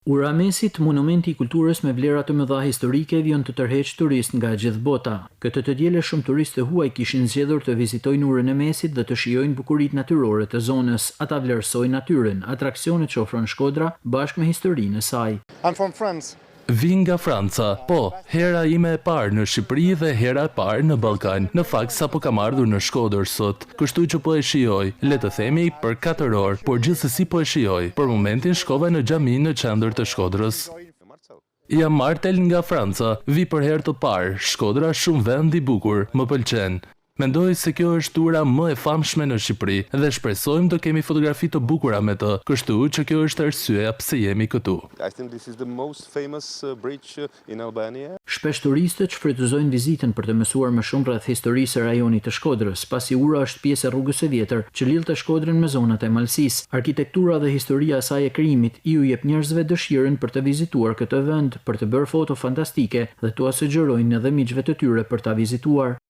Ura Mesit, monumenti i kulturës me vlera të mëdha historike, vjen të tërheqë turist nga gjithë bota. Këtë të diele shumë turistë huaj kishin zgjedhur të vizitojnë Urën e Mesit dhe të shijojnë bukuritë natyrore të zonës. Ata vlerësojnë natyrën, atraksionet që ofron Shkodra bashkë me historinë e saj. I'm from France. Vi nga Franca, po, hera ime e parë në Shqipëri dhe hera e parë në Ballkan. Në fakt sapo kam ardhur në Shkodër sot, kështu që po e shijoj, le të themi për 4 orë, por gjithsesi po e shijoj. Për momentin shkova në xhami në qendër të Shkodrës. Jam Martel nga Franca, vi për herë të parë. Shkodra shumë vend i bukur, më pëlqen. Mendoj se kjo është ura më e famshme në Shqipëri dhe shpresojmë të kemi fotografi të bukura me të, kështu që kjo është arsyeja pse jemi këtu. Shpesh turistët shfrytëzojnë vizitën për të mësuar më shumë rreth historisë së rajonit të Shkodrës, pasi ura është pjesë e rrugës së vjetër që lidhte Shkodrën me zonat e malësisë. Arkitektura dhe historia e saj e krijimit i u jep njerëzve dëshirën për të vizituar këtë vend, për të bërë foto fantastike dhe t'u sugjerojnë edhe miqve të tyre për ta vizituar.